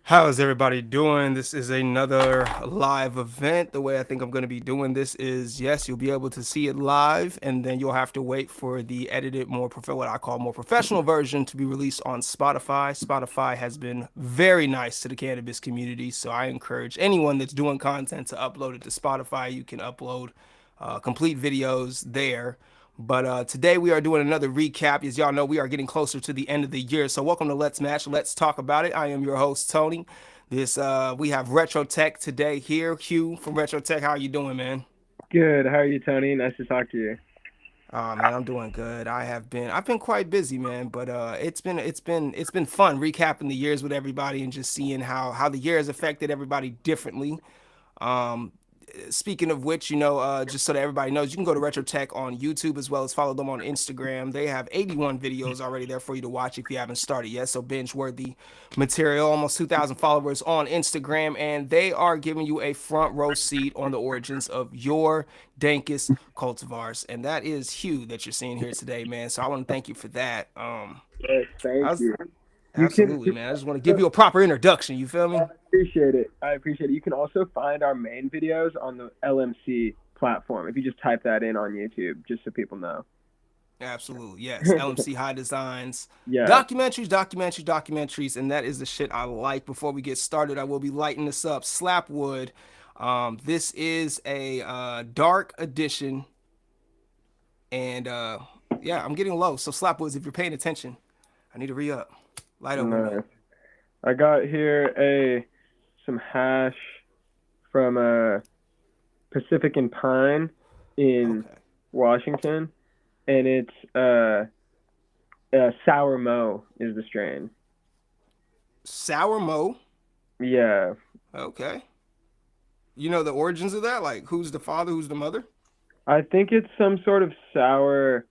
How is everybody doing? This is another live event. The way I think I'm going to be doing this is, yes, you'll be able to see it live, and then you'll have to wait for the edited, what I call more professional version to be released on Spotify. Spotify has been very nice to the cannabis community, so I encourage anyone that's doing content to upload it to Spotify. You can upload complete videos there. But today we are doing another recap. As y'all know, we are getting closer to the end of the year. So welcome to Let's Match. Let's talk about it. I am your host, Tony. We have Retro Tech today here. Hugh from Retro Tech. How are you doing, man? Good. How are you, Tony? Nice to talk to you. Oh man, I'm doing good. I've been quite busy, man, but it's been fun recapping the years with everybody and just seeing how the year has affected everybody differently. Um, Speaking of which, just so that everybody knows, you can go to Retro Tech on YouTube as well as follow them on Instagram. They have 81 videos already there for you to watch if you haven't started yet. So binge worthy material, almost 2,000 followers on Instagram, and they are giving you a front row seat on the origins of your dankest cultivars, and that is Hugh that you're seeing here today, man. So I want to thank you for that. Yes, I thank was you. You can Absolutely, man. I just want to give you a proper introduction. You feel me? appreciate it. I appreciate it. You can also find our main videos on the LMC platform if you just type that in on YouTube, just so people know. Absolutely, yes. LMC High Designs, Yeah. documentaries, and that is the shit I like. Before we get started, I will be lighting this up. Slapwood. This is a dark edition, and yeah, I'm getting low. So Slapwoods, if you're paying attention, I need to re up. Light up with me. Nice. I got here a some hash from Pacific and Pine in Okay. Washington, and it's Sour Mo is the strain. Sour Mo. Yeah. Okay. You know the origins of that? Like, who's the father? Who's the mother? I think it's some sort of sour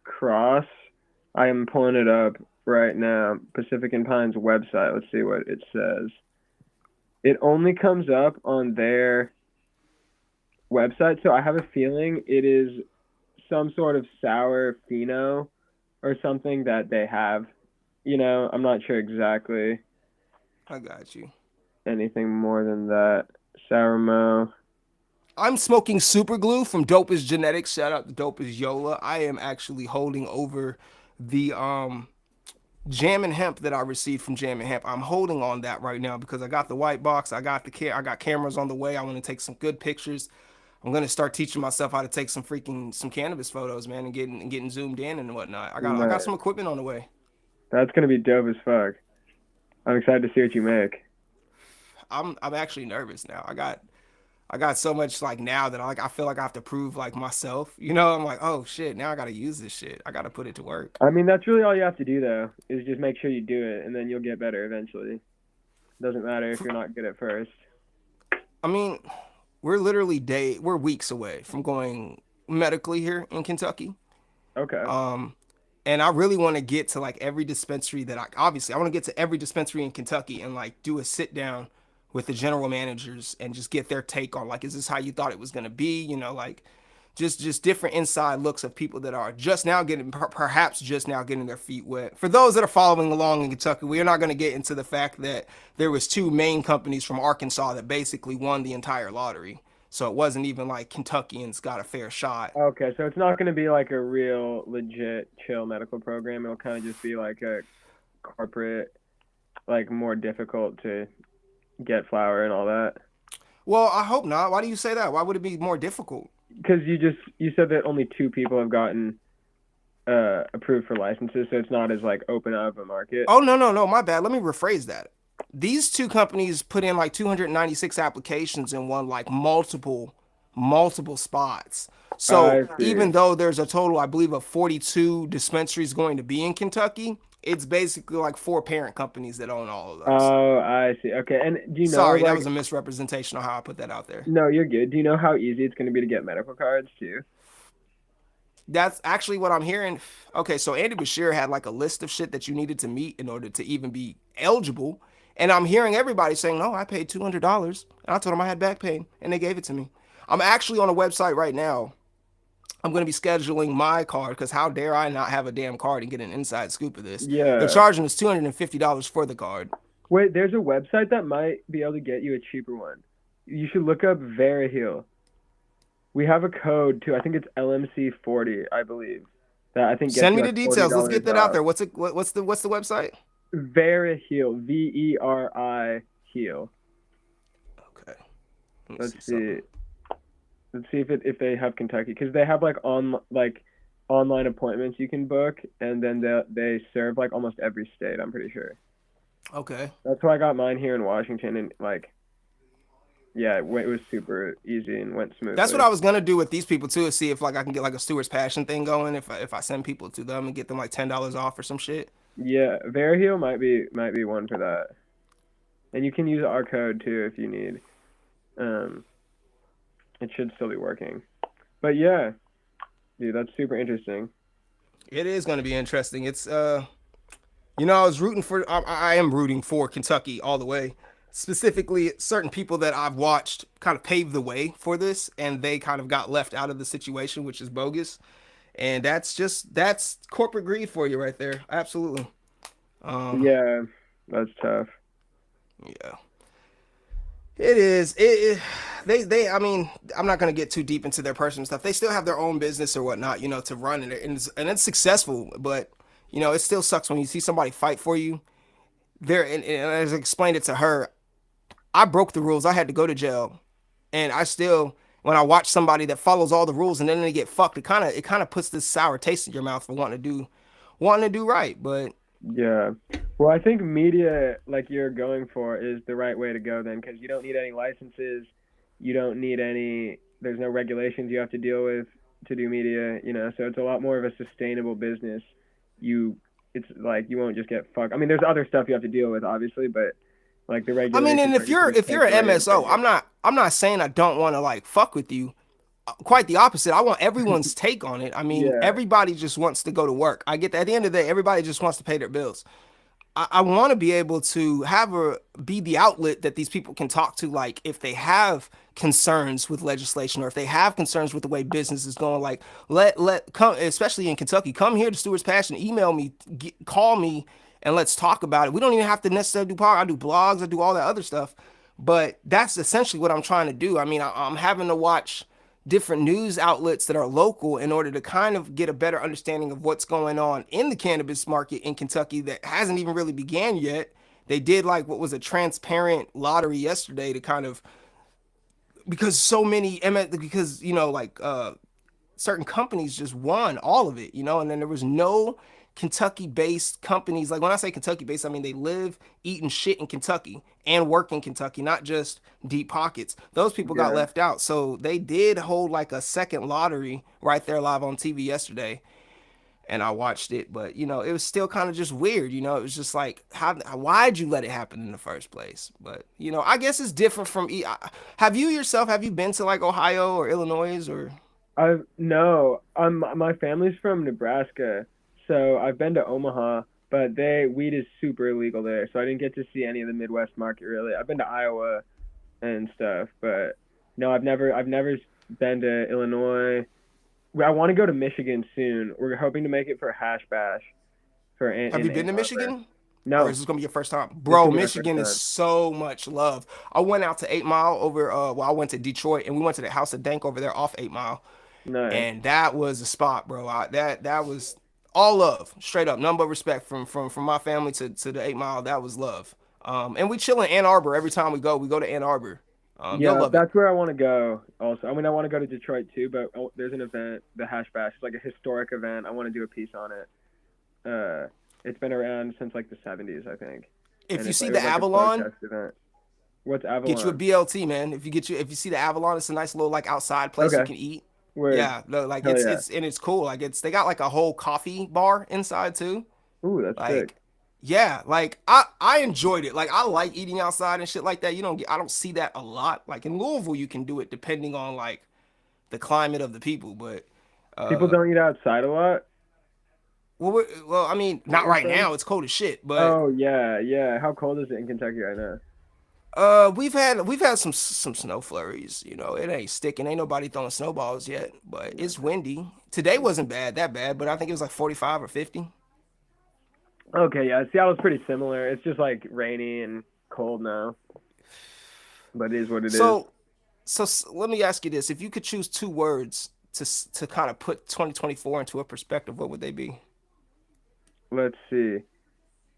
cross. I am pulling it up right now. Pacific and Pines website. Let's see what it says. It only comes up on their website, so I have a feeling it is some sort of sour pheno or something that they have. I'm not sure exactly I got you. anything more than that. Sour Mo. I'm smoking super glue from Dopest Genetics. Shout out to Dopest Yola. I am actually holding over the Jam and Hemp that I received from Jam and Hemp. I'm holding on that right now because I got the white box. I got cameras on the way. I want to take some good pictures. I'm gonna start teaching myself how to take some cannabis photos, man, and getting zoomed in and whatnot. I got some Nice. equipment on the way. That's gonna be dope as fuck. I'm excited to see what you make. I'm actually nervous now. I got so much like now that I feel like I have to prove like myself. I'm like, oh shit, now I gotta use this shit. I gotta put it to work. I mean, that's really all you have to do, though, is just make sure you do it, and then you'll get better eventually. Doesn't matter if you're not good at first. I mean, we're weeks away from going medically here in Kentucky. Okay. Um, and I really want to get to like every dispensary that I want to get to every dispensary in Kentucky and like do a sit down with the general managers and just get their take on like, is this how you thought it was gonna be? Like just different inside looks of people that are just now getting perhaps just now getting their feet wet. For those that are following along in Kentucky, we are not going to get into the fact that there was two main companies from Arkansas that basically won the entire lottery. So it wasn't even like Kentuckians got a fair shot. Okay, so it's not going to be like a real legit chill medical program. It'll kind of just be like a corporate, like more difficult to get flower and all that. Well, I hope not. Why do you say that? Why would it be more difficult? Because you said that only two people have gotten approved for licenses, so it's not as like open of a market. Oh, no, no, no, my bad. Let me rephrase that. These two companies put in like 296 applications and won like multiple spots. I So see. even though there's a total, I believe, of 42 dispensaries going to be in Kentucky, it's basically like four parent companies that own all of those. Oh, I see. Okay, and do you know Sorry, that like was a misrepresentation of how I put that out there. no, you're good. Do you know how easy it's going to be to get medical cards too? That's actually what I'm hearing. Okay, so Andy Bashir had like a list of shit that you needed to meet in order to even be eligible. And I'm hearing everybody saying, no, I paid $200. And I told them I had back pain, and they gave it to me. I'm actually on a website right now. I'm going to be scheduling my card because how dare I not have a damn card and get an inside scoop of this? They're Yeah. charging us $250 for the card. Wait, there's a website that might be able to get you a cheaper one. You should look up Veriheel. We have a code too. I think it's LMC40, I believe. That I think gets Send you me the like $40 details. Let's get that out off. there. What's the website? Veriheel, Veri heel. Okay. Let me Let's see see. something. Let's see if they have Kentucky, because they have like online appointments you can book, and then they serve like almost every state. I'm pretty sure. Okay. That's why I got mine here in Washington, and like, yeah, it was super easy and went That's what smoothly. I was gonna do with these people too, is see if like I can get like a Stewart's Passion thing going. If I send people to them and get them like $10 off or some shit. Yeah, Veriheel might be one for that, and you can use our code too if you need. Um, it should still be working, but yeah, dude, that's super interesting. It is gonna be interesting. It's I was rooting for. I am rooting for Kentucky all the way. Specifically, certain people that I've watched kind of paved the way for this, and they kind of got left out of the situation, which is bogus. And that's corporate greed for you right there. Absolutely. Um, Yeah, that's tough. yeah, it is. They. I mean, I'm not gonna get too deep into their personal stuff. They still have their own business or whatnot, to run, and it's successful. But it still sucks when you see somebody fight for you. There, and as I explained it to her, I broke the rules. I had to go to jail, and I still, when I watch somebody that follows all the rules and then they get fucked, it kind of puts this sour taste in your mouth for wanting to do right. But Yeah. Well, I think media, like you're going for, is the right way to go then, because you don't need any licenses. You don't need any, there's no regulations you have to deal with to do media, so it's a lot more of a sustainable business. It's like you won't just get fucked. I mean, there's other stuff you have to deal with, obviously, but like the I mean, regulations and are if just you're going to if you're take an away MSO, everything. I'm not saying I don't want to like fuck with you. Quite the opposite. I want everyone's take on it. I mean, Yeah. everybody just wants to go to work. I get that. At the end of the day, everybody just wants to pay their bills. I want to be able to be the outlet that these people can talk to, like if they have concerns with legislation or if they have concerns with the way business is going. Like let come, especially in Kentucky, come here to Stewart's Passion, email me, call me, and let's talk about it. We don't even have to necessarily do podcast. I do blogs, I do all that other stuff, but that's essentially what I'm trying to do. I mean, I'm having to watch different news outlets that are local in order to kind of get a better understanding of what's going on in the cannabis market in Kentucky that hasn't even really began yet. They did like what was a transparent lottery yesterday to kind of, because so many because like certain companies just won all of it, and then there was no Kentucky-based companies. Like when I say Kentucky-based, I mean they live, eat, and shit in Kentucky and work in Kentucky, not just deep pockets. Those people got Yeah. left out. So they did hold like a second lottery right there live on TV yesterday, and I watched it. But it was still kind of just weird. It was just like, why'd you let it happen in the first place? But I guess it's different from. Have you yourself? Have you been to like Ohio or Illinois or? I've no, my family's from Nebraska, so I've been to Omaha, but weed is super illegal there, so I didn't get to see any of the Midwest market really. I've been to Iowa and stuff, but no, I've never been to Illinois. I want to go to Michigan soon. We're hoping to make it for Hash Bash Have in you been to Ann Arbor. Michigan? Or No, is this gonna be your first time? this Bro, will be my first Michigan is time. so much love. I went out to 8 Mile over I went to Detroit and we went to the House of Dank over there off 8 Mile. Nice. And that was a spot, bro. That was all love. Straight up. None but respect from my family to the 8 Mile. That was love. And we chill in Ann Arbor every time we go. We go to Ann Arbor. You'll Yeah, love it. that's where I want to go also. I mean, I want to go to Detroit too, but there's an event, the Hash Bash. It's like a historic event. I want to do a piece on it. It's been around since like the 70s, I think. If And you it's see like, the like a Avalon, protest event. What's get you a Avalon? BLT, man. If you see the Avalon, it's a nice little like outside place you Okay. can eat. Word. Yeah, no, like Hell yeah. it's cool. Like they got like a whole coffee bar inside too. Ooh, that's sick. Like, yeah, like I enjoyed it. Like I like eating outside and shit like that. I don't see that a lot. Like in Louisville, you can do it depending on like the climate of the people. But People uh, don't eat outside a lot. well, I mean, Where not you're right from? now. It's cold as shit. But Oh yeah, yeah. How cold is it in Kentucky right now? we've had some snow flurries. It ain't sticking. Ain't nobody throwing snowballs yet. But it's windy. Today wasn't that bad. But I think it was like 45 or 50. Okay, yeah, Seattle's pretty similar. It's just like rainy and cold now, but it is what it is. So, let me ask you this: if you could choose two words to kind of put 2024 into a perspective, what would they be? Let's see.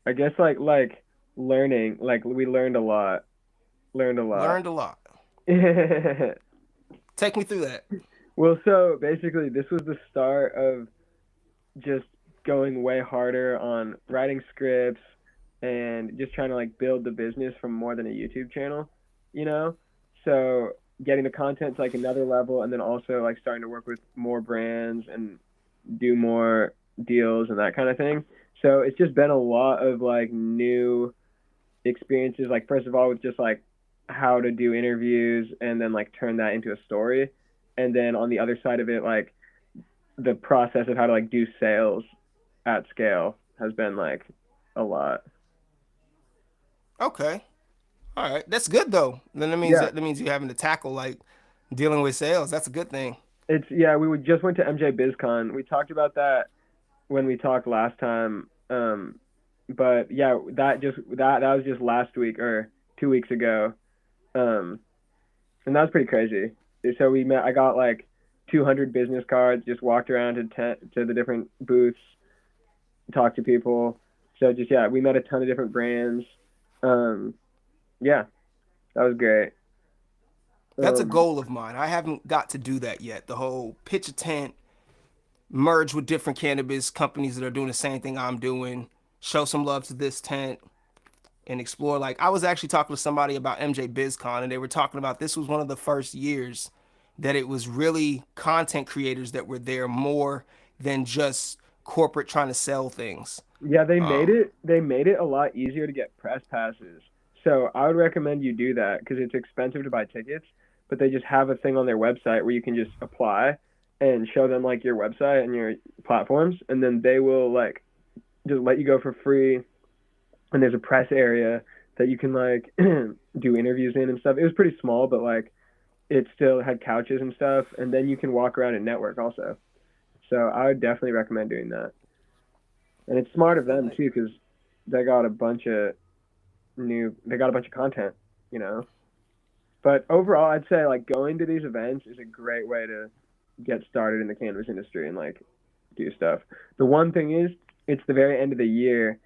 I guess like learning, like we learned a lot. Learned a lot. Learned a lot. Take me through that. Well, so basically, this was the start of just going way harder on writing scripts and just trying to like build the business from more than a YouTube channel, you know? So getting the content to like another level and then also like starting to work with more brands and do more deals and that kind of thing. So it's just been a lot of like new experiences. Like first of all with just like how to do interviews and then like turn that into a story. And then on the other side of it, like the process of how to like do sales at scale has been like a lot. Okay. All right. That's good though. Then Yeah, that means you're having to tackle like dealing with sales. That's a good thing. it's yeah. Just went to MJ BizCon. We talked about that when we talked last time. But yeah, that was just last week or 2 weeks ago. Um, and that was pretty crazy. So we met. I got like 200 business cards. Just walked around to the different booths, talked to people. So just yeah, we met a ton of different brands. Um, yeah, that was great. That's a Um, goal of mine. I haven't got to do that yet. The whole pitch a tent, merge with different cannabis companies that are doing the same thing I'm doing, show some love to this tent, and explore. Like I was actually talking to somebody about MJ BizCon, and they were talking about this was one of the first years that it was really content creators that were there more than just corporate trying to sell things. yeah, they made Um, it. They made it a lot easier to get press passes. So I would recommend you do that because it's expensive to buy tickets, but they just have a thing on their website where you can just apply and show them like your website and your platforms, and then they will like just let you go for free. And there's a press area that you can like do interviews in and stuff. It was pretty small, but like it still had couches and stuff, and then you can walk around and network also. So I would definitely recommend doing that. And it's smart I of feel them like too, because they got a bunch of they got a bunch of content, you know. But overall, I'd say like going to these events is a great way to get started in the cannabis industry and like do stuff. The one thing is, it's the very end of the year,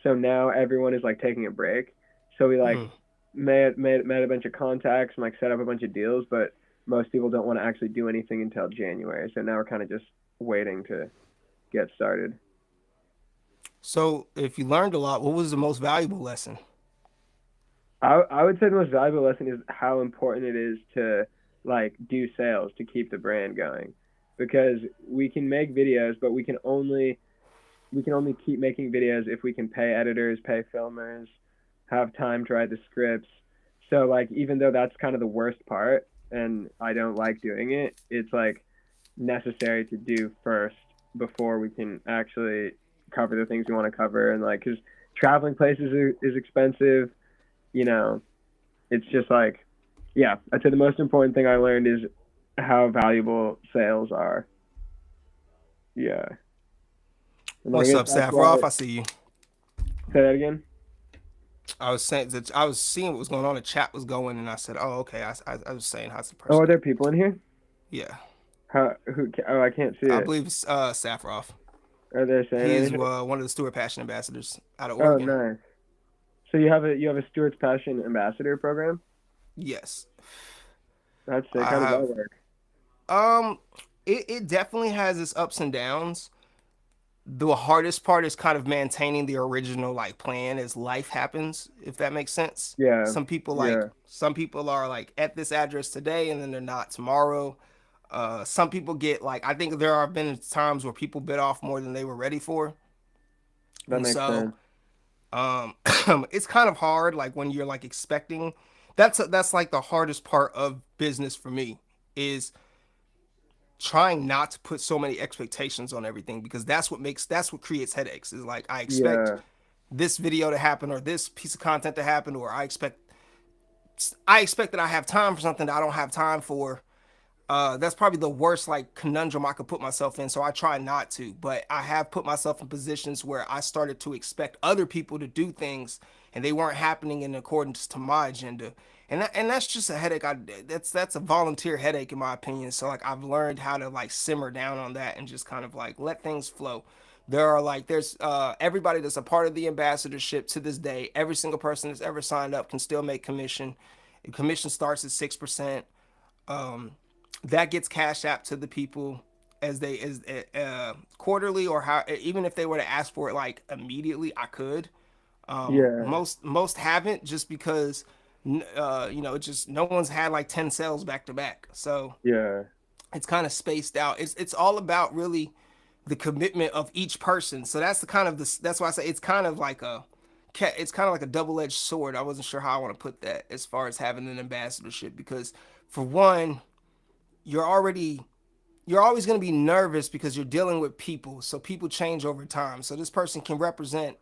so now everyone is like taking a break. So we like mm. made a bunch of contacts and like set up a bunch of deals, but most people don't want to actually do anything until January. So now we're kind of just waiting to get started. So if you learned a lot, what was the most valuable lesson? I would say the most valuable lesson is how important it is to like do sales to keep the brand going, because we can make videos, but we can only keep making videos if we can pay editors, pay filmers, have time to write the scripts. So like even though that's kind of the worst part and I don't like doing it, it's like necessary to do first before we can actually cover the things we want to cover. And like cuz traveling places is expensive, you know. It's just like yeah, I'd say the most important thing I learned is how valuable sales are. Yeah. And I What's guess up, that's why Saffroff? I see you. say that again. I was saying that I was seeing what was going on. The chat was going, and I said, "Oh, okay." I was saying, "How's the Oh, person are doing?" there people in here? Yeah, How? Who? Oh, I can't see I it. believe it's Saffroff. Are they saying He's anything? one of the Stewart Passion ambassadors out of Oh, Oregon. nice. So you have a Stewart's Passion ambassador program. Yes, That's sick. I How does that have. work? Um, it definitely has its ups and downs. The hardest part is kind of maintaining the original like plan as life happens, if that makes sense. Yeah, yeah. Some people are like at this address today and then they're not tomorrow. Some people get like I think there have been times where people bit off more than they were ready for. That And makes so sense. um it's kind of hard like when you're like expecting that's like the hardest part of business for me is trying not to put so many expectations on everything because that's what creates headaches is like I expect Yeah, this video to happen or this piece of content to happen or I expect that I have time for something that I don't have time for That's probably the worst like conundrum I could put myself in. So I try not to, but I have put myself in positions where I started to expect other people to do things and they weren't happening in accordance to my agenda. And that's just a headache. That's a volunteer headache in my opinion. So like I've learned how to like simmer down on that and just kind of like let things flow. There's everybody that's a part of the ambassadorship to this day. Every single person that's ever signed up can still make commission. The commission starts at 6%. Um, that gets cash app to the people as quarterly, or how, even if they were to ask for it like immediately, I could. Yeah, Most haven't, just because it's just no one's had like 10 sales back to back, so yeah, it's kind of spaced out. It's all about really the commitment of each person. So that's the kind of the that's why I say it's kind of like a double-edged sword. I wasn't sure how I want to put that as far as having an ambassadorship, because for one, you're already you're always going to be nervous because you're dealing with people. So people change over time. So this person can represent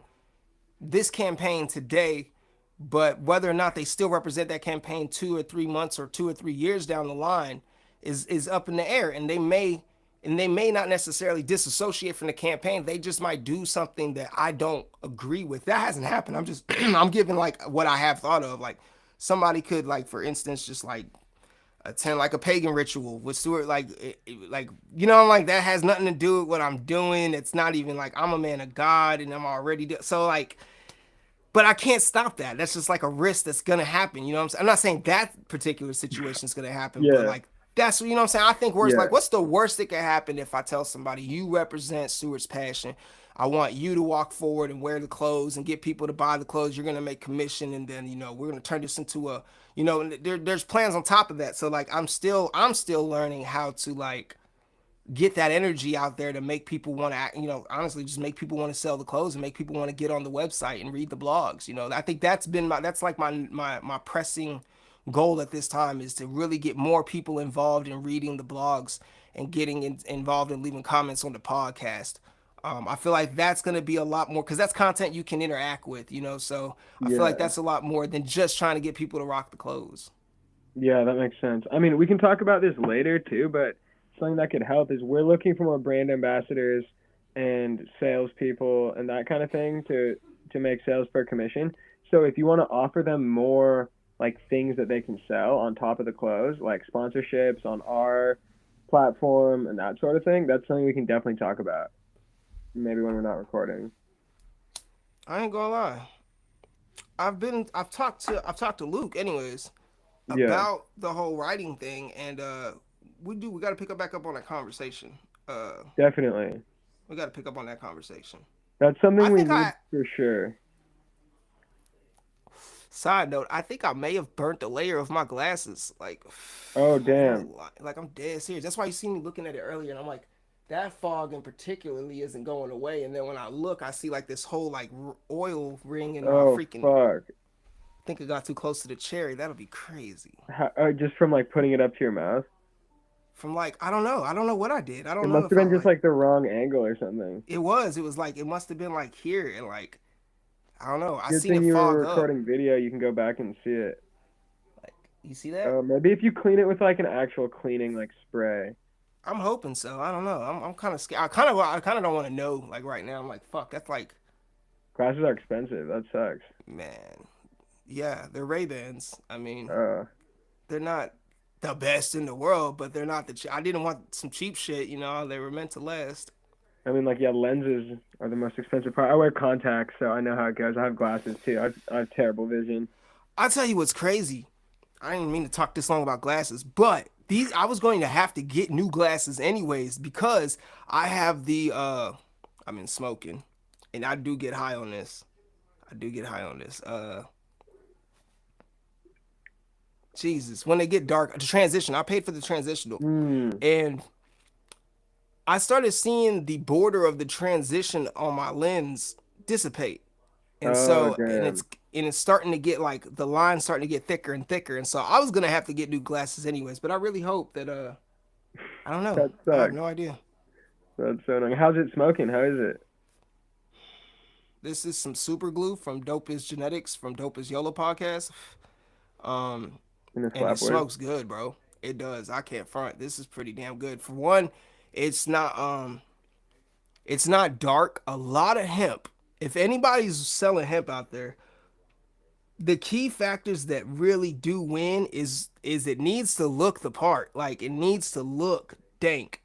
this campaign today, but whether or not they still represent that campaign 2 or 3 months or 2 or 3 years down the line is up in the air. And they may not necessarily disassociate from the campaign. They just might do something that I don't agree with. That hasn't happened. I'm just I'm giving like what I have thought of. Like somebody could, like, for instance, just like attend like a pagan ritual with Stuart, like I'm like, that has nothing to do with what I'm doing. It's not even like I'm a man of God and I'm already so like, but I can't stop that. That's just like a risk that's gonna happen. You know what I'm saying? I'm not saying that particular situation is gonna happen, but yeah, like that's, you know what I'm saying. I think worst, yeah, like, what's the worst that can happen if I tell somebody you represent Stewart's passion? I want you to walk forward and wear the clothes and get people to buy the clothes. You're gonna make commission, and then we're gonna turn this into a there's plans on top of that. So like I'm still learning how to like get that energy out there to make people want to act, honestly, just make people want to sell the clothes and make people want to get on the website and read the blogs. I think that's like my pressing goal at this time, is to really get more people involved in reading the blogs and getting involved in leaving comments on the podcast. I feel like that's going to be a lot more, because that's content you can interact with, so I feel like yeah. that's a lot more than just trying to get people to rock the clothes. Yeah, that makes sense. I mean, we can talk about this later too, but something that could help is we're looking for more brand ambassadors and salespeople and that kind of thing to make sales per commission. So if you want to offer them more like things that they can sell on top of the close, like sponsorships on our platform and that sort of thing, that's something we can definitely talk about. Maybe when we're not recording. I ain't gonna lie. I've talked to Luke anyways Yeah, about the whole writing thing, and we got to pick up back up on that conversation. Uh, definitely. we got to pick up on that conversation. That's I something we think need I for sure. Side note, I think I may have burnt a layer of my glasses. Like, Oh, I ain't gonna damn. lie. Like, I'm dead serious. That's why you see me looking at it earlier, and I'm like, that fog in particularly isn't going away. And then when I look, I see like this whole like oil ring in my Oh, freaking. fuck. I think it got too close to the cherry. That'll be crazy. Just from like putting it up to your mouth. From like, I don't know what I did. I It don't know must if have I been just like. like the wrong angle or something. It was like, it must have been like here, and like, I don't know. I Good seen thing it you were fog up. recording video. You can go back and see it. Like, you see that? Maybe if you clean it with like an actual cleaning like spray. I'm hoping so. I don't know. I'm kind of scared. I kind of don't want to know like right now. I'm like, fuck. That's like, Glasses are expensive. That sucks. man. Yeah, they're Ray-Bans. I mean, Uh, they're not the best in the world, but they're not I didn't want some cheap shit. They were meant to last. I mean, like, yeah, lenses are the most expensive part. I wear contacts, so I know how it goes. I have glasses too. I have terrible vision. I'll tell you what's crazy. I didn't mean to talk this long about glasses, but these I was going to have to get new glasses anyways, because I have I've been smoking, and I do get high on this. I do get high on this. Jesus, when they get dark, the transition. I paid for the transitional, Hmm. and I started seeing the border of the transition on my lens dissipate, and Oh, so and it's damn. and it's starting to get like the line starting to get thicker and thicker, and so I was gonna have to get new glasses anyways. But I really hope that I don't know. That I have sucks. no idea. That's so annoying. How's it smoking? How is it? This is some super glue from Dope is Genetics from Dope is YOLO podcast. Um, In this and it clapboard? smokes good, bro. It does. I can't front. This is pretty damn good. For one, it's not it's not dark. A lot of hemp. If anybody's selling hemp out there, the key factors that really do win is it needs to look the part. Like it needs to look dank.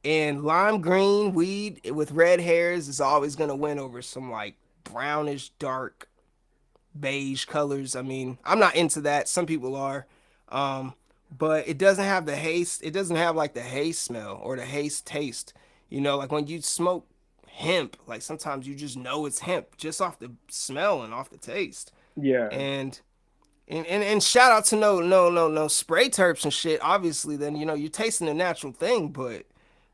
And lime green weed with red hairs is always gonna win over some like brownish dark beige colors. I mean, I'm not into that. Some people are. Um, but it doesn't have the haste. It doesn't have like the haze smell or the haze taste. You know, like when you smoke hemp, like sometimes you just know it's hemp just off the smell and off the taste. Yeah. And and shout out to no spray terps and shit. Obviously, then you know you're tasting a natural thing, but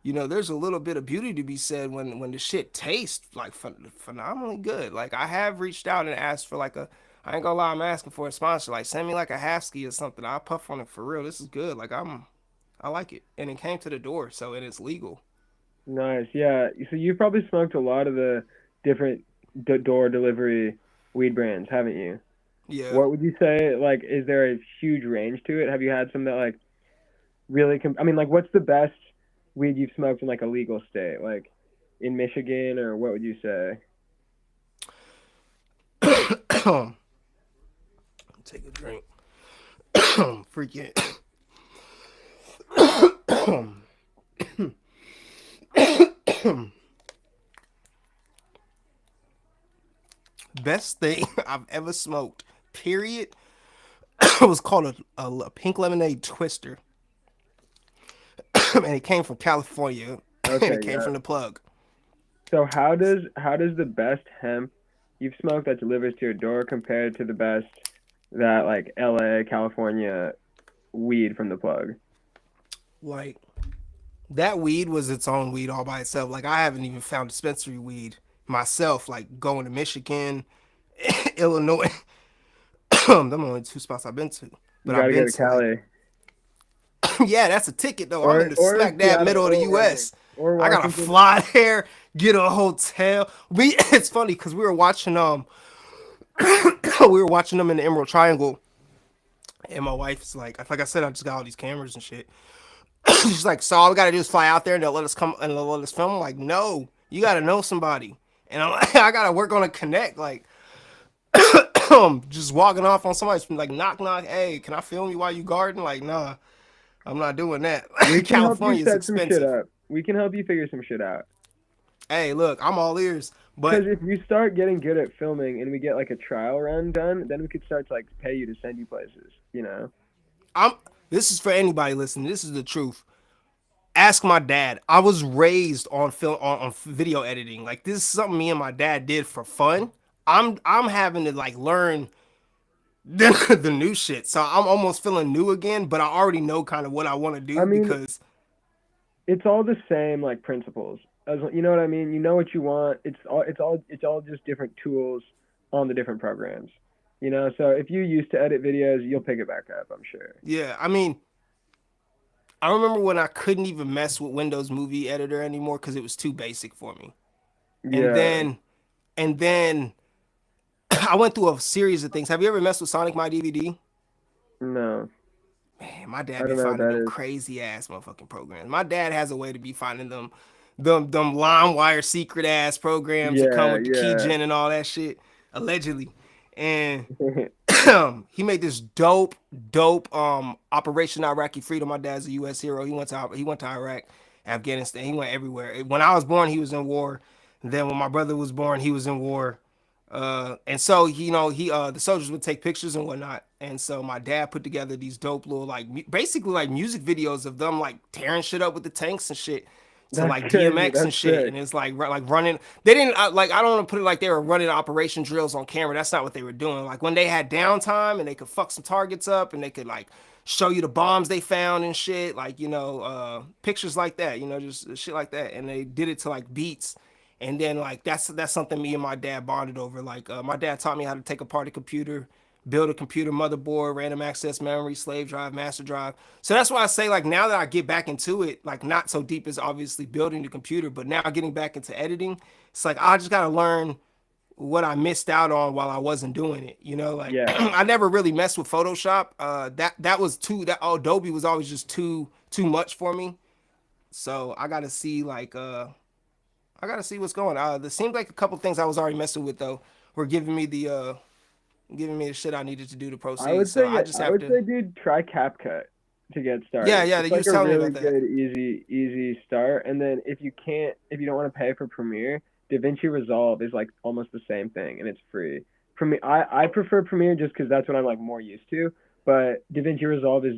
you know there's a little bit of beauty to be said when the shit tastes like phenomenally good. Like I have reached out and asked for like a, I ain't gonna lie, I'm asking for a sponsor. Like send me like a half ski or something. I'll puff on it for real. This is good. Like I like it, and it came to the door, so and it's legal. Nice. Yeah. So you've probably smoked a lot of the different door delivery weed brands, haven't you? Yeah. What would you say? Like, is there a huge range to it? Have you had some that like really? I mean, like, what's the best weed you've smoked in like a legal state, like in Michigan, or what would you say? Take a drink. Freaking best thing I've ever smoked. Period. It was called a pink lemonade twister, and it came from California, and Okay, it came yeah. from the plug. So how does the best hemp you've smoked that delivers to your door compare to the best that like LA, California weed from the plug? Like that weed was its own weed all by itself. Like I haven't even found dispensary weed myself. Like going to Michigan, Illinois. Them are only two spots I've been to, You but got I've to go been to to like Cali yeah, that's a ticket though. I'm in the or smack dab Seattle middle of the or Oregon U.S. or I gotta Washington. fly there, get a hotel. We it's funny because we were watching we were watching them in the Emerald Triangle, and my wife's like I said, I just got all these cameras and shit. She's like, so all we gotta do is fly out there and they'll let us come and they'll let us film. I'm like, no, you gotta know somebody, and I'm like, I gotta work on a connect. Like, just walking off on somebody's like knock knock. Hey, can I film you while you garden? Like, nah, I'm not doing that. We can help you California is set some shit expensive. up. We can help you figure some shit out. Hey, look, I'm all ears, Because but if you start getting good at filming and we get like a trial run done, then we could start to like pay you to send you places, you know? I'm. This is for anybody listening. This is the truth. Ask my dad. I was raised on film on video editing. Like this is something me and my dad did for fun. I'm having to like learn the new shit. So I'm almost feeling new again, but I already know kind of what I want to I do mean, because it's all the same like principles. As you know what I mean? You know what you want. It's all just different tools on the different programs. You know, so if you used to edit videos, you'll pick it back up, I'm sure. yeah, I mean, I remember when I couldn't even mess with Windows Movie Editor anymore because it was too basic for me. And Yeah. then and then I went through a series of things. Have you ever messed with Sonic My DVD? No. Man, my dad I be don't know what finding them that is. crazy ass motherfucking programs. My dad has a way to be finding them LimeWire secret ass programs that come Yeah, with the yeah. keygen and all that shit, allegedly. And he made this dope Operation Iraqi Freedom. My dad's a U.S. hero. He went to Iraq, Afghanistan. He went everywhere. When I was born, he was in war. Then when my brother was born, he was in war. And so he the soldiers would take pictures and whatnot. And so my dad put together these dope little like basically like music videos of them like tearing shit up with the tanks and shit to That's like crazy. DMX That's and shit. sick. And it's like running. They didn't like I don't want to put it like they were running operation drills on camera. That's not what they were doing. Like when they had downtime and they could fuck some targets up and they could like show you the bombs they found and shit. Like pictures like that. Just shit like that. And they did it to like beats, and then like that's something me and my dad bonded over. Like my dad taught me how to take apart a computer, build a computer motherboard, random access memory, slave drive, master drive. So that's why I say like now that I get back into it, like not so deep as obviously building the computer, but now getting back into editing, it's like I just gotta learn what I missed out on while I wasn't doing it. You know, like Yeah. I never really messed with Photoshop. That was too that Adobe was always just too much for me. So I got to see like I got to see what's going. There seemed like a couple things I was already messing with though were giving me the shit I needed to do to proceed. So I just I have would to. say, dude, try CapCut to get Yeah, started. yeah. It's You like was a telling me really about that. good, easy start. And then if you don't want to pay for Premiere, DaVinci Resolve is like almost the same thing, and it's free. Premiere, I prefer Premiere just because that's what I'm like more used to. But DaVinci Resolve is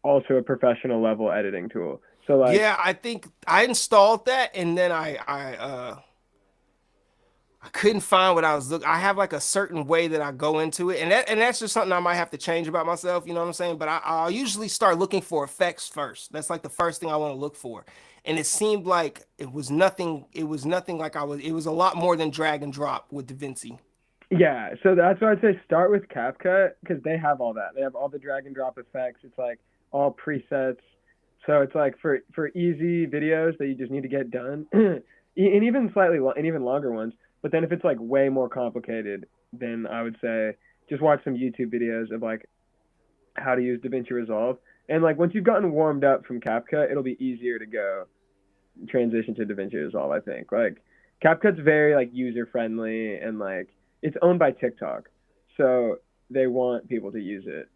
also a professional level editing tool. So like, Yeah, I think I installed that and then I couldn't find what I was looking. I have like a certain way that I go into it, and that's just something I might have to change about myself. You know what I'm saying? But I'll usually start looking for effects first. That's like the first thing I want to look for. And it seemed like it was nothing. It was nothing like I was. It was a lot more than drag and drop with DaVinci. yeah, so that's why I'd say start with CapCut because they have all that. They have all the drag and drop effects. It's like all presets. So it's like for easy videos that you just need to get done, and even and even longer ones. But then if it's like way more complicated, then I would say just watch some YouTube videos of like how to use DaVinci Resolve. And like once you've gotten warmed up from CapCut, it'll be easier to go transition to DaVinci Resolve. I think like CapCut's very like user friendly and like it's owned by TikTok, so they want people to use it.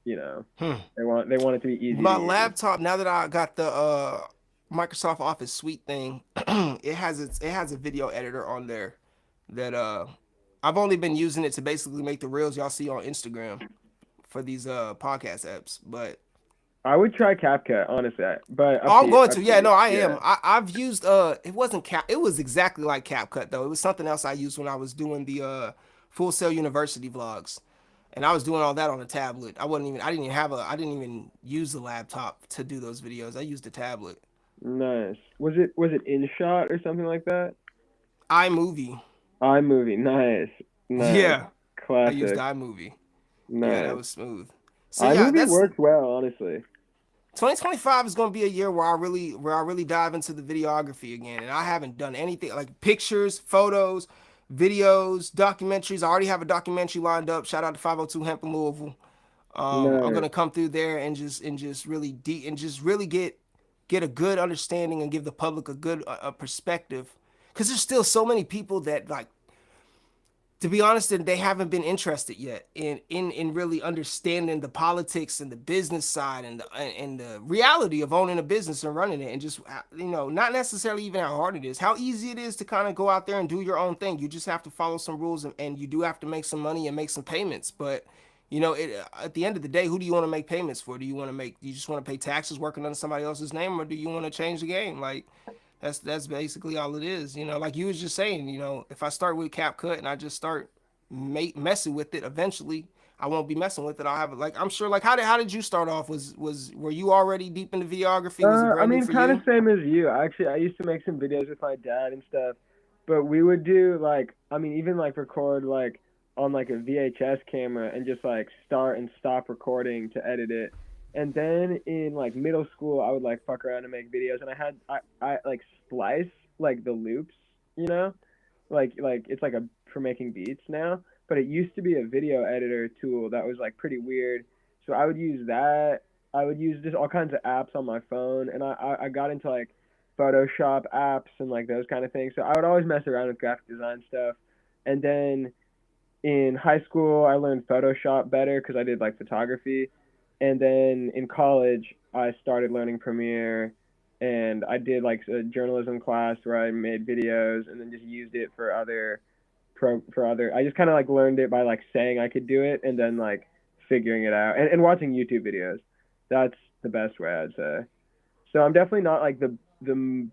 You know, Hmm. they want it to be easy to My use. laptop, now that I got the Microsoft Office Suite thing, it has a video editor on there that I've only been using it to basically make the reels y'all see on Instagram for these podcast apps. But I would try CapCut honestly, but oh, I'm going to. up to Yeah, you. no, I Yeah. am. I've used it wasn't Cap, it was exactly like CapCut though. It was something else I used when I was doing the Full Sail University vlogs. And I was doing all that on a tablet. I didn't even use the laptop to do those videos. I used a tablet. Nice. Was it InShot or something like that? iMovie. iMovie. Nice. Nice. Yeah. I used Classic. iMovie. Yeah, that Nice. was smooth. So yeah, iMovie that's works well, honestly. 2025 is going to be a year where I really dive into the videography again, and I haven't done anything like pictures, photos, videos, documentaries. I already have a documentary lined up. Shout out to 502 Hemp in Louisville. I'm Nice. gonna come through there and just really deep and just really get a good understanding and give the public a good perspective, because there's still so many people that like, to be honest, they haven't been interested yet in really understanding the politics and the business side and the reality of owning a business and running it, and just not necessarily even how hard it is, how easy it is to kind of go out there and do your own thing. You just have to follow some rules, and you do have to make some money and make some payments. But at the end of the day, who do you want to make payments for? Do you just want to pay taxes working under somebody else's name, or do you want to change the game? Like, that's basically all it is. Like you was just saying, if I start with CapCut and I just start messing with it, eventually I won't be messing with it. I'll have it. Like, I'm sure, like, how did you start off? Were you already deep into videography? Was it I brand new mean, for kind of you? same as you. Actually, I used to make some videos with my dad and stuff, but we would do like, I mean, even like record like on like a VHS camera and just like start and stop recording to edit it. And then in like middle school, I would like fuck around and make videos, and I like splice like the loops, you know, like it's like a for making beats now, but it used to be a video editor tool that was like pretty weird. So I would use that. I would use just all kinds of apps on my phone, and I got into like Photoshop apps and like those kind of things. So I would always mess around with graphic design stuff. And then in high school, I learned Photoshop better because I did like photography. And then in college, I started learning Premiere, and I did like a journalism class where I made videos and then just used it for for other. I just kind of like learned it by like saying I could do it and then like figuring it out and watching YouTube videos. That's the best way I'd say. So I'm definitely not like the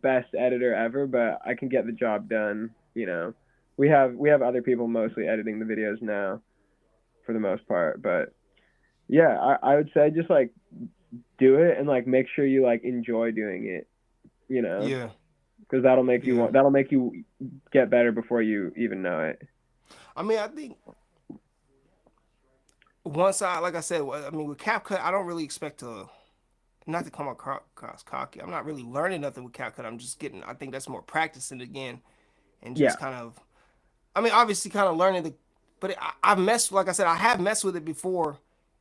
best editor ever, but I can get the job done. You know, we have other people mostly editing the videos now for the most part, but yeah, I would say just like do it and like make sure you like enjoy doing it. You know, Yeah, because yeah. that'll make you get better before you even know it. I mean, I think once like I said, I mean, with CapCut, I don't really expect to, not to come across cocky. I'm not really learning nothing with CapCut. I'm just getting. I think that's more practicing again, and Yeah, just kind of I mean, obviously, kind of learning the, but I've messed, like I said, I have messed with it before,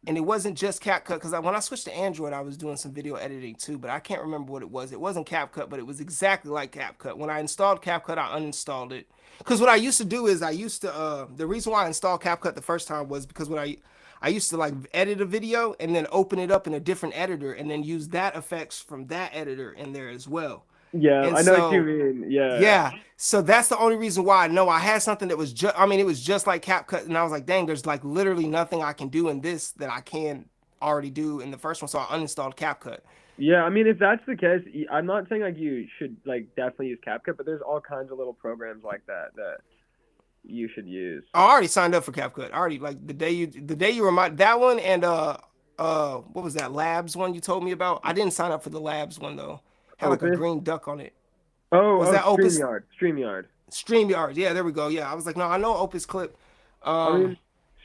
and it wasn't just CapCut because when I switched to Android, I was doing some video editing too, but I can't remember what it was. It wasn't CapCut, but it was exactly like CapCut. When I installed CapCut, I uninstalled it because what I used to do is I used to the reason why I installed CapCut the first time was because what I used to like edit a video and then open it up in a different editor and then use that effects from that editor in there as well. Yeah, And I know what you so mean. Yeah. yeah. So that's the only reason why I know I had something that was just, I mean, it was just like CapCut. And I was like, dang, there's like literally nothing I can do in this that I can already do in the first one. So I uninstalled CapCut. Yeah, I mean, if that's the case, I'm not saying like you should like definitely use CapCut, but there's all kinds of little programs like that that you should use. I already signed up for CapCut. I already like the day you remind that one and what was that Labs one you told me about? I didn't sign up for the Labs one though. Had like a Opus. green duck on it. Was Oh, that Opus StreamYard. StreamYard. StreamYard? Yeah, there we go. Yeah, I was like, no, I know Opus Clip. I Um, mean,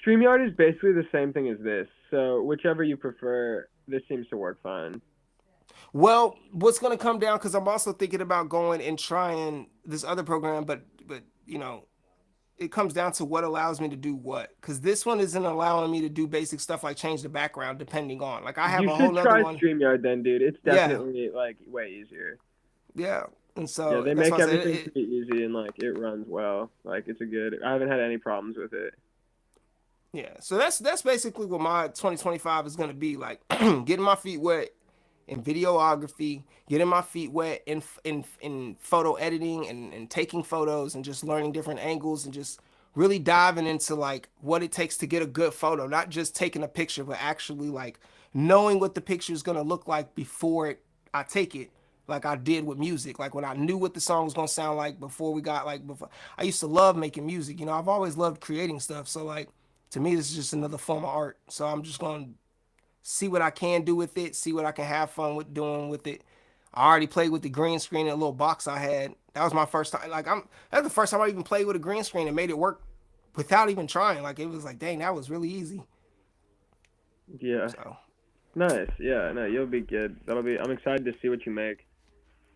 StreamYard is basically the same thing as this. So whichever you prefer, this seems to work fine. Well, what's going to come down because I'm also thinking about going and trying this other program, but you know, it comes down to what allows me to do what. Because this one isn't allowing me to do basic stuff like change the background depending on. Like I have You a whole should nother try one. StreamYard then, dude. It's Yeah, definitely like way easier. yeah. And Yeah, so they that's why make I said everything pretty easy and like it runs well. Like it's a good. I haven't had any problems with it. yeah. So that's basically what my 2025 is going to be like. Getting my feet wet in videography, getting my feet wet in photo editing and taking photos and just learning different angles and just really diving into like what it takes to get a good photo, not just taking a picture, but actually like knowing what the picture is gonna look like before I take it. Like I did with music, like when I knew what the song was gonna sound like before we got like before. I used to love making music, you know. I've always loved creating stuff, so like to me, this is just another form of art. So I'm just gonna see what I can do with it, see what I can have fun with doing with it. I already played with the green screen in a little box I had. That was my first time. Like that's the first time I even played with a green screen and made it work without even trying. Like it was like, dang, that was really easy. Yeah, So, nice. Yeah, no, you'll be good. That'll be. I'm excited to see what you make.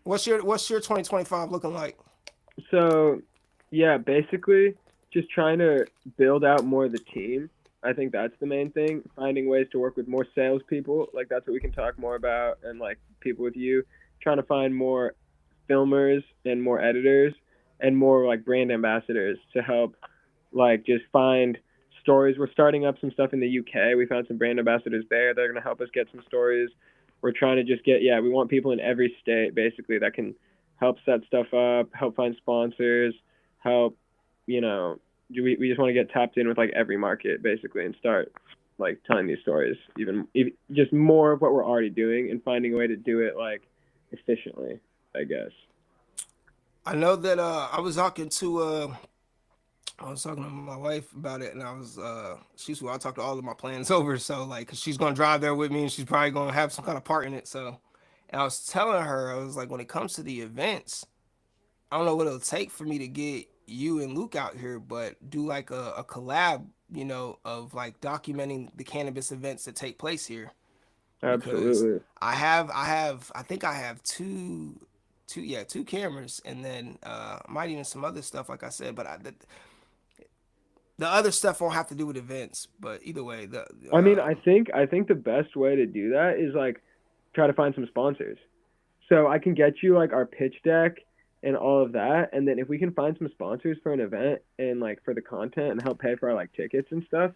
what's your 2025 looking like? So, yeah, basically, just trying to build out more of the team. I think that's the main thing. Finding ways to work with more salespeople, like that's what we can talk more about, and like people with you. Trying to find more filmers and more editors and more like brand ambassadors to help, like just find stories. We're starting up some stuff in the UK. We found some brand ambassadors there. They're gonna help us get some stories. We're trying to just get, yeah, we want people in every state basically that can help set stuff up, help find sponsors, help, you know, we just want to get tapped in with like every market basically and start like telling these stories even just more of what we're already doing and finding a way to do it like efficiently, I guess. I know that I was talking to my wife about it, and she's who I talked to all of my plans over. So like, 'cause she's gonna drive there with me, and she's probably gonna have some kind of part in it. So, and I was telling her, I was like, when it comes to the events, I don't know what it'll take for me to get you and Luke out here, but do like a collab, you know, of like documenting the cannabis events that take place here. Because Absolutely. I think I have two cameras, and then might even some other stuff, like I said, but the other stuff won't have to do with events. But either way, the I mean, I think the best way to do that is like try to find some sponsors. So I can get you like our pitch deck and all of that, and then if we can find some sponsors for an event and like for the content and help pay for our like tickets and stuff,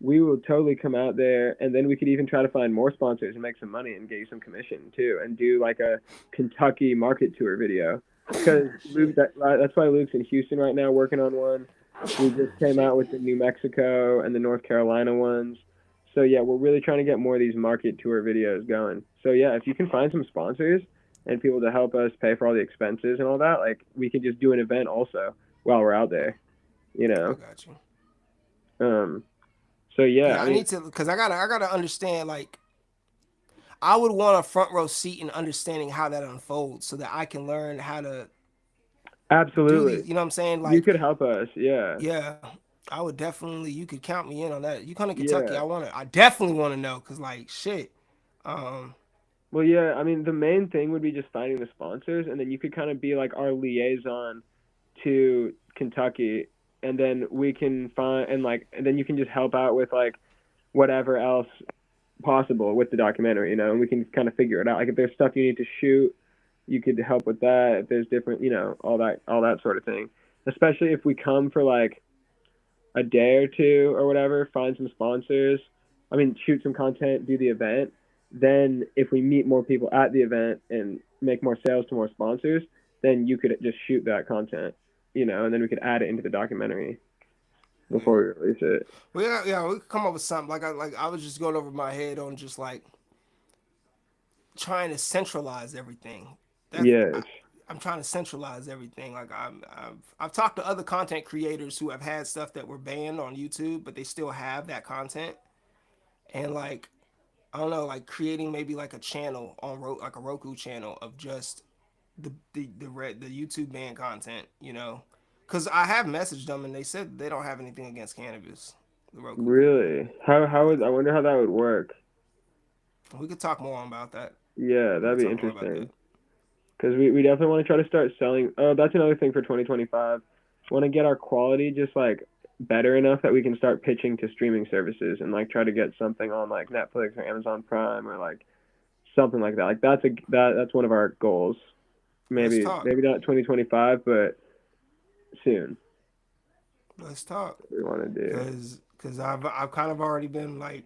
we will totally come out there, and then we could even try to find more sponsors and make some money and get you some commission too, and do like a Kentucky market tour video. Because Luke, shit, that's why Luke's in Houston right now working on one. We just came shit. out with the New Mexico and the North Carolina ones. So yeah, we're really trying to get more of these market tour videos going. So yeah, if you can find some sponsors and people to help us pay for all the expenses and all that, like we could just do an event also while we're out there, you I know. got you. Um, so yeah, Yeah, I I mean, need to because I gotta understand. Like, I would want a front row seat in understanding how that unfolds, so that I can learn how to do absolutely, these. You know what I'm saying? you Like, could help us. Yeah, yeah, I would definitely. You could count me in on that. You come to Kentucky, yeah. I definitely want to know because like shit. Um, Well, yeah, I mean, the main thing would be just finding the sponsors, and then you could kind of be like our liaison to Kentucky and then we can find and then you can just help out with like whatever else possible with the documentary, and we can kind of figure it out. Like if there's stuff you need to shoot, you could help with that. If there's different, all that sort of thing. Especially if we come for like a day or two or whatever, find some sponsors. I mean, shoot some content, do the event. Then if we meet more people at the event and make more sales to more sponsors, then you could just shoot that content, and then we could add it into the documentary before we release it. Well, yeah, we could come up with something. I was just going over my head on just like trying to centralize everything. Yes. I'm trying to centralize everything. Like I've talked to other content creators who have had stuff that were banned on YouTube, but they still have that content. And like I don't know, like creating maybe like a channel on like a Roku channel of just the YouTube banned content, because I have messaged them and they said they don't have anything against cannabis. The Roku. Really? How would I wonder how that would work? We could talk more about that. Yeah, that'd be interesting. Because we definitely want to try to start selling. Oh, that's another thing for 2025. Want to get our quality just like better enough that we can start pitching to streaming services and like try to get something on like Netflix or Amazon Prime or like something like that. Like that's one of our goals. Maybe not 2025, but soon. Let's talk. What we want to do. Because I've kind of already been like,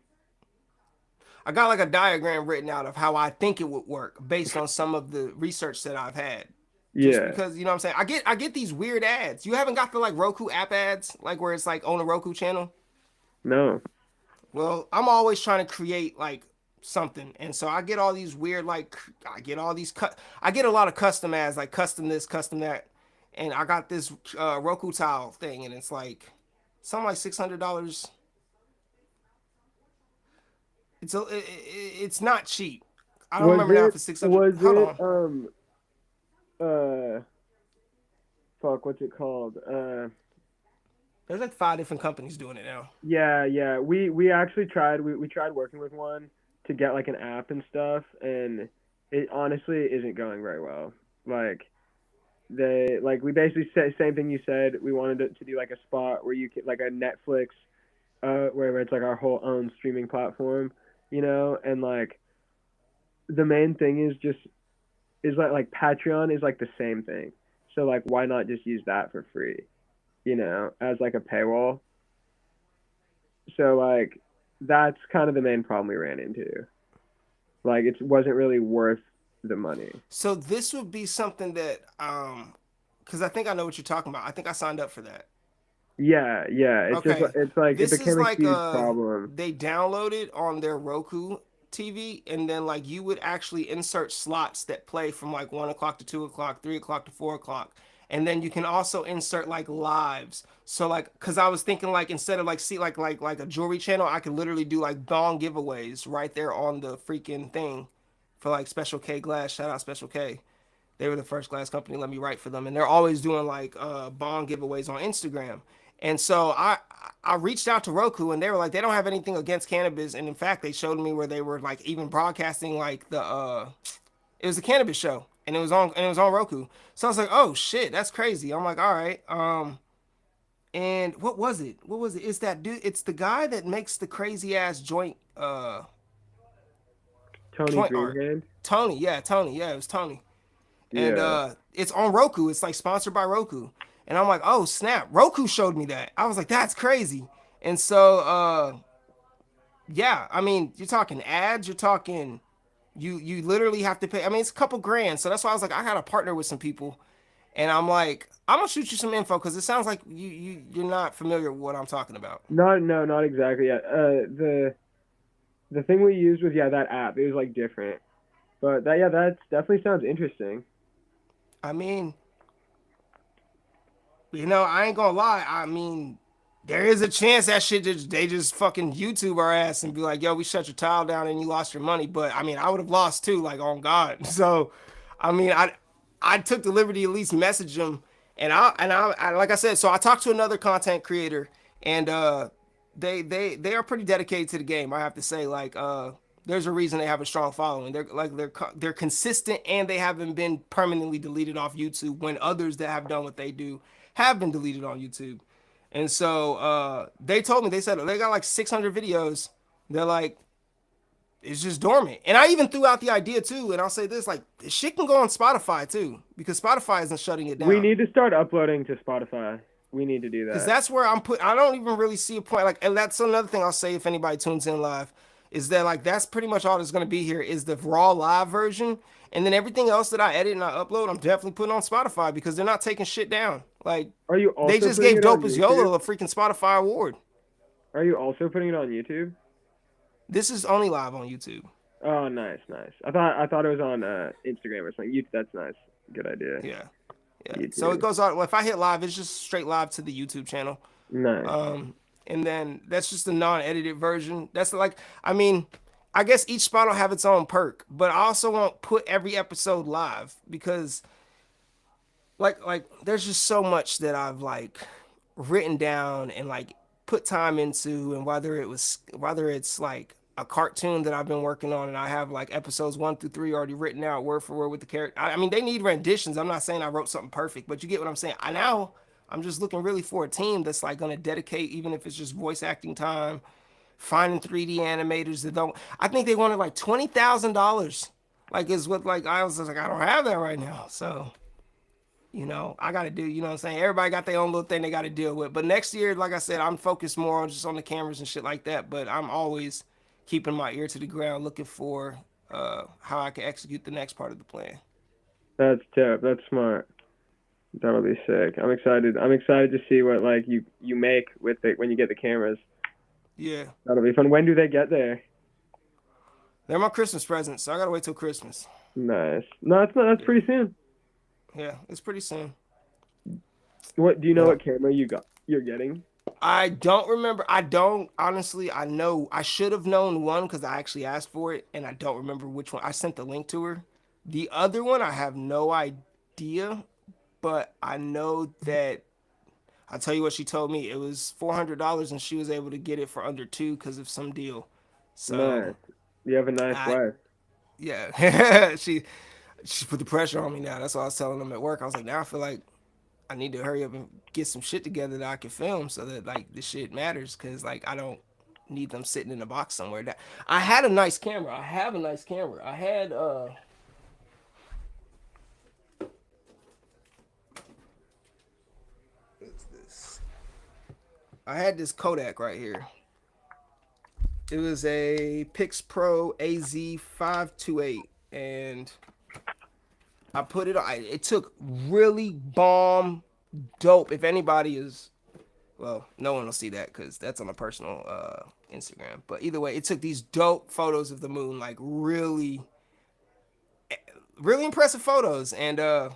I got like a diagram written out of how I think it would work based on some of the research that I've had. Just because, you know what I'm saying? I get these weird ads. You haven't got the like Roku app ads, like where it's like on a Roku channel? No. Well, I'm always trying to create like something. And so I get all these weird, like, I get a lot of custom ads, like custom this, custom that. And I got this Roku tile thing, and it's like something like $600. It's not cheap. I don't remember now for 600. Hold on. What's it called? There's like 5 different companies doing it now. Yeah. We actually tried. We tried working with one to get like an app and stuff, and it honestly isn't going very well. Like we basically said same thing you said. We wanted to do like a spot where you could like a Netflix, where it's like our whole own streaming platform, and like the main thing is like Patreon is like the same thing. So like why not just use that for free, as like a paywall. So like that's kind of the main problem we ran into. Like it wasn't really worth the money. So this would be something that because I think I know what you're talking about. I think I signed up for that. Yeah. It's okay. It became a huge problem. They downloaded on their Roku TV, and then like you would actually insert slots that play from like 1 o'clock to 2 o'clock, 3 o'clock to 4 o'clock, and then you can also insert like lives. So like, because I was thinking like instead of like like a jewelry channel, I could literally do like bong giveaways right there on the freaking thing for like Special K Glass. Shout out Special K. They were the first glass company. Let me write for them, and they're always doing like bong giveaways on Instagram. And so I reached out to Roku, and they were like, they don't have anything against cannabis. And in fact, they showed me where they were like even broadcasting like it was a cannabis show, and it was on Roku. So I was like, oh shit, that's crazy. I'm like, all right. And what was it? It's that dude. It's the guy that makes the crazy ass joint. Tony Greenhand. Tony, yeah, it was Tony. And it's on Roku. It's like sponsored by Roku. And I'm like, oh snap, Roku showed me that. I was like, that's crazy. And so yeah, I mean, you're talking ads, you're talking you literally have to pay. I mean, it's a couple grand. So that's why I was like, I gotta partner with some people. And I'm like, I'm gonna shoot you some info because it sounds like you're not familiar with what I'm talking about. Not exactly. Yeah. The thing we used was that app. It was like different. But that definitely sounds interesting. I mean, I ain't gonna lie. I mean, there is a chance that shit they just fucking YouTube our ass and be like, yo, we shut your tile down and you lost your money. But I mean, I would have lost too, like on God. So, I mean, I took the liberty to at least message them, and I like I said, so I talked to another content creator, and they are pretty dedicated to the game. I have to say, like there's a reason they have a strong following. They're consistent, and they haven't been permanently deleted off YouTube when others that have done what they do have been deleted on YouTube. And so they told me, they said they got like 600 videos. They're like, it's just dormant. And I even threw out the idea too. And I'll say this, like, this shit can go on Spotify too, because Spotify isn't shutting it We down. need to start uploading to Spotify. We need to do Because that. that's where I'm put. I don't even really see a point. Like, and that's another thing I'll say if anybody tunes in live, is that like that's pretty much all that's gonna be here is the raw live version, and then everything else that I edit and I upload, I'm definitely putting on Spotify because they're not taking shit down. Like, Are you they also just putting gave it on Dope as YouTube? YOLO a freaking Spotify award. Are you also putting it on YouTube? This is only live on YouTube. Oh, nice, nice. I thought it was on Instagram or something. That's nice. Good idea. Yeah, yeah. So it YouTube. goes on. Well, if I hit live, it's just straight live to the YouTube channel. Nice. And then that's just the non-edited version. That's like, I mean, I guess each spot will have its own perk, but I also won't put every episode live because like there's just so much that I've like written down and like put time into, and whether it's like a cartoon that I've been working on and I have like episodes 1 through 3 already written out word for word with the character. I mean, they need renditions. I'm not saying I wrote something perfect, but you get what I'm saying. I'm just looking really for a team that's like going to dedicate, even if it's just voice acting time, finding 3D animators that don't. I think they wanted like $20,000. Like is what like I was like I don't have that right now. So I got to do, you know what I'm saying? Everybody got their own little thing they got to deal with. But next year, like I said, I'm focused more on just on the cameras and shit like that. But I'm always keeping my ear to the ground looking for how I can execute the next part of the plan. That's dope. That's smart. That'll be sick. I'm excited. I'm excited to see what like you make with it when you get the cameras. Yeah. That'll be fun. When do they get there? They're my Christmas presents, so I got to wait till Christmas. Nice. No, that's not. That's Yeah. pretty soon. Yeah, it's pretty soon. What do you know? Yeah. What camera you got? You're getting? I don't remember. I don't honestly. I know I should have known one because I actually asked for it, and I don't remember which one. I sent the link to her. The other one, I have no idea, but I know that I'll tell you what she told me. It was $400, and she was able to get it for under two because of some deal. So Nice. You have a nice I, wife. yeah, she put the pressure on me now. That's what I was telling them at work. I was like, now I feel like I need to hurry up and get some shit together that I can film so that like this shit matters because like I don't need them sitting in a box somewhere. That I had a nice camera. I have a nice camera. I had what's this? I had this Kodak right here. It was a Pix Pro AZ528, and I put it on. It took really bomb, dope. If anybody is, well, no one will see that because that's on a personal Instagram. But either way, it took these dope photos of the moon, like really, really impressive photos. And I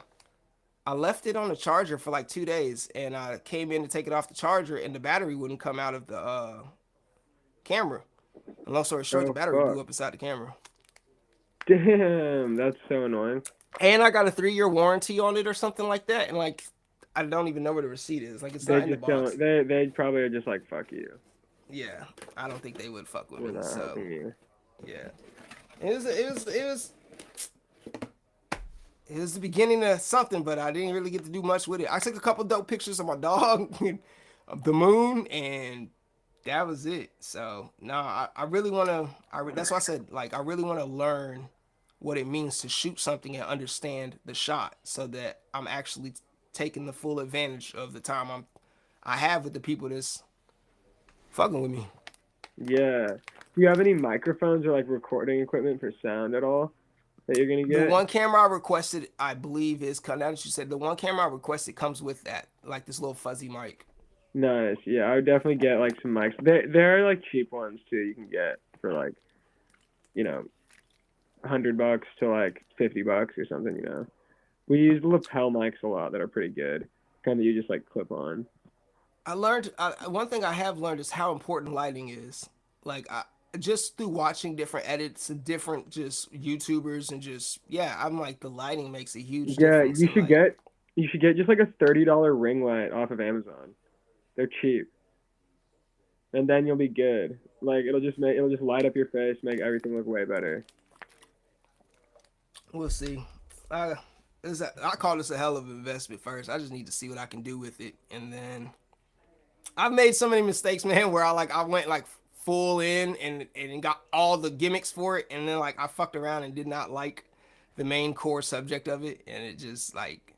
left it on the charger for like 2 days, and I came in to take it off the charger, and the battery wouldn't come out of the camera. And long story short, the Oh battery blew fuck. up inside the camera. Damn, that's so annoying. And I got a 3-year warranty on it or something like that. And like, I don't even know where the receipt is. Like, it's They not in the just box. don't. They probably are just like fuck you. Yeah, I don't think they would fuck with We're me. not So helping you. yeah, it was the beginning of something, but I didn't really get to do much with it. I took a couple dope pictures of my dog, of the moon, and that was it. So no, I really want to. That's why I said like I really want to learn what it means to shoot something and understand the shot, so that I'm actually taking the full advantage of the time I have with the people that's fucking with me. Yeah. Do you have any microphones or like recording equipment for sound at all that you're gonna The get? one camera I requested, I believe, is now that you said the one camera I requested comes with that, like this little fuzzy mic. Nice. Yeah, I would definitely get like some mics. There are like cheap ones too. You can get for like, you know, $100 to like $50 or something. You know, we use lapel mics a lot that are pretty good. Kind of you just like clip on. I learned one thing I have learned is how important lighting is. Like just through watching different edits and different just YouTubers and just yeah, I'm like the lighting makes a huge Yeah, difference. And like you should get just like a $30 ring light off of Amazon. They're cheap, and then you'll be good. Like it'll just light up your face, make everything look way better. we'll see. Uh, I call this a hell of an investment first. I just need to see what I can do with it, and then I've made so many mistakes, man, where I went like full in and got all the gimmicks for it, and then like I fucked around and did not like the main core subject of it, and it just like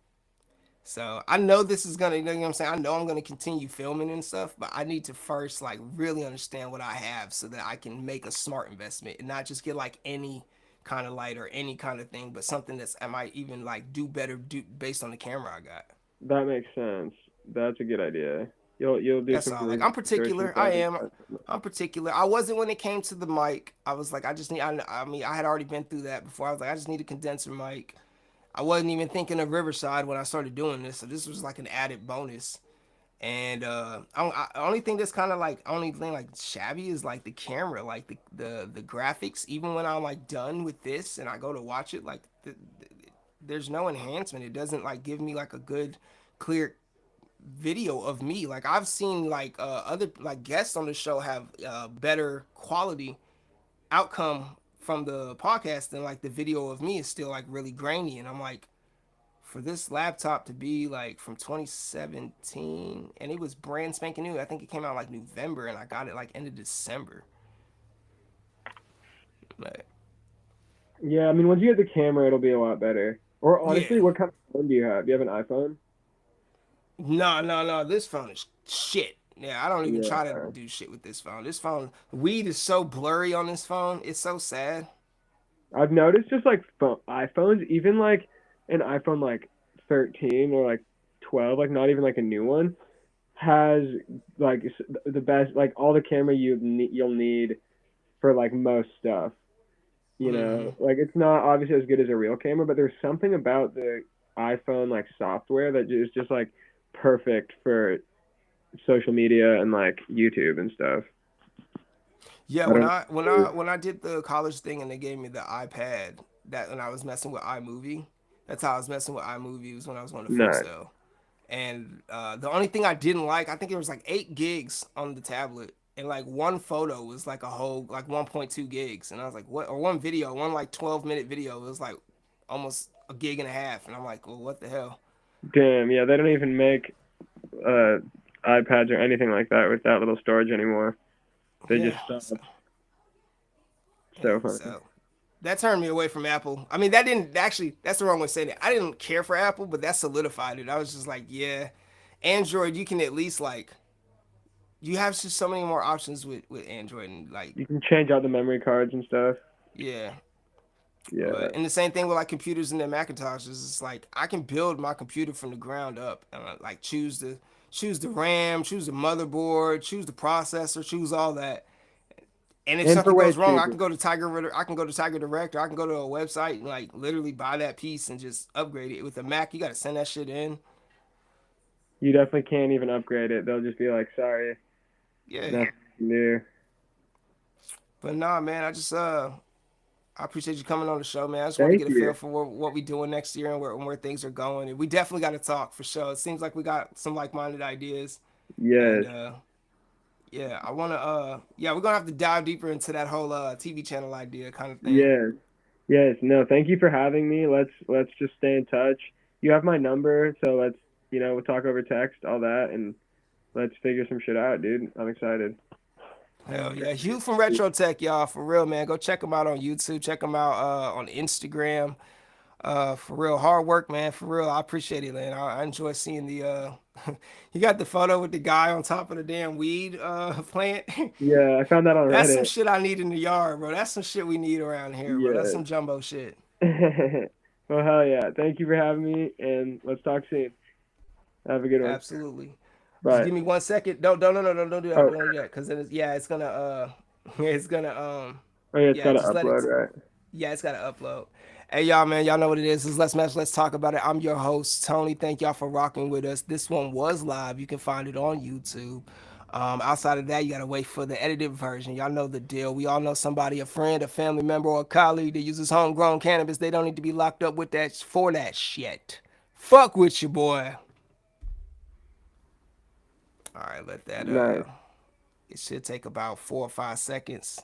so I know this is gonna, you know what I'm saying? I know I'm gonna continue filming and stuff, but I need to first like really understand what I have so that I can make a smart investment and not just get like any kind of light or any kind of thing, but something that's I might even like do better do based on the camera I got. That makes sense. That's a good idea. You'll do That's some all. Like I'm research and particular. I stuff. am. I'm particular. I wasn't when it came to the mic. I was like, I just need. I mean, I had already been through that before. I was like, I just need a condenser mic. I wasn't even thinking of Riverside when I started doing this, so this was like an added bonus. And only thing that's kind of like only thing like shabby is like the camera, like the graphics. Even when I'm like done with this and I go to watch it, like there's no enhancement. It doesn't like give me like a good, clear video of me. Like I've seen like other like guests on the show have better quality outcome from the podcast than like the video of me is still like really grainy. And I'm like, for this laptop to be like from 2017 and it was brand spanking new. I think it came out like November and I got it like end of December. Like, Yeah, I mean, once you get the camera, it'll be a lot better. Or honestly, yeah. what kind of phone do you have? Do you have an iPhone? No. This phone is shit. Yeah, I don't even try to Yeah, do shit with this phone. This phone, weed is so blurry on this phone. It's so sad. I've noticed just like iPhones, even like an iPhone like 13 or like 12, like not even like a new one, has like the best, like all the camera you'll need for like most stuff. You Mm-hmm. know, like it's not obviously as good as a real camera, but there's something about the iPhone like software that is just like perfect for social media and like YouTube and stuff. Yeah, I when don't I when know. I when I did the college thing and they gave me the iPad, that when I was messing with iMovie, that's how I was messing with iMovie was when I was going to Full No, Sail. And the only thing I didn't like, I think it was like 8 gigs on the tablet, and like one photo was like a whole like 1.2 gigs, and I was like, what? Or one video, one like 12-minute video, it was like almost a gig and a half, and I'm like, well, what the hell? damn, yeah, they don't even make uh iPads or anything like that with that little storage anymore. They Yeah, just stop. so, yeah, So funny. so that turned me away from Apple. I mean, that didn't actually, that's the wrong way of saying it. I didn't care for Apple, but that solidified it. I was just like, yeah, Android, you can at least like, you have just so many more options with Android and like, You can change out the memory cards and stuff. yeah. Yeah. But and the same thing with like computers and their Macintoshes. It's like I can build my computer from the ground up and like choose the RAM, choose the motherboard, choose the processor, choose all that. And if And for something way goes wrong, I cheaper. can go to I can go to Tiger Direct, or I can go to a website and like literally buy that piece and just upgrade it. With a Mac, you gotta send that shit in. You definitely can't even upgrade it. They'll just be like, sorry, Yeah. nothing you can do. But nah, man, I appreciate you coming on the show, man. I just want to Thank get a feel you. for what we doing next year and where things are going. And we definitely got to talk for sure. It seems like we got some like-minded ideas. And Yes. yeah, I want to yeah, we're gonna have to dive deeper into that whole TV channel idea kind of thing. Yes. Yes. No, thank you for having me. Let's just stay in touch. You have my number, so let's we'll talk over text, all that, and let's figure some shit out, dude. I'm excited. Hell yeah, Hugh from Retro Tech, y'all, for real, man. Go check him out on YouTube. Check him out on Instagram. For real, hard work, man. For real, I appreciate it, man. I enjoy seeing the you got the photo with the guy on top of the damn weed plant. Yeah, I found that on That's some Reddit. shit I need in the yard, bro. That's some shit we need around here, bro. That's Yes. some jumbo shit. Well, hell yeah. Thank you for having me, and let's talk soon. Have a good one. Absolutely. Just Bye. give me 1 second. Don't do that. Oh, Don't do that. Cause then yeah, it's gonna it's gonna oh yeah, it's got yeah, to just let upload, it right? yeah, it's gotta upload. Hey y'all, man, y'all know what it is. This is Let's Match, Let's Talk About It. I'm your host, Tony. Thank y'all for rocking with us. This one was live. You can find it on YouTube. Outside of that, you gotta wait for the edited version. Y'all know the deal. We all know somebody, a friend, a family member, or a colleague that uses homegrown cannabis. They don't need to be locked up with that for that shit. Fuck with you, boy. All right, let that Nice. it should take about 4 or 5 seconds.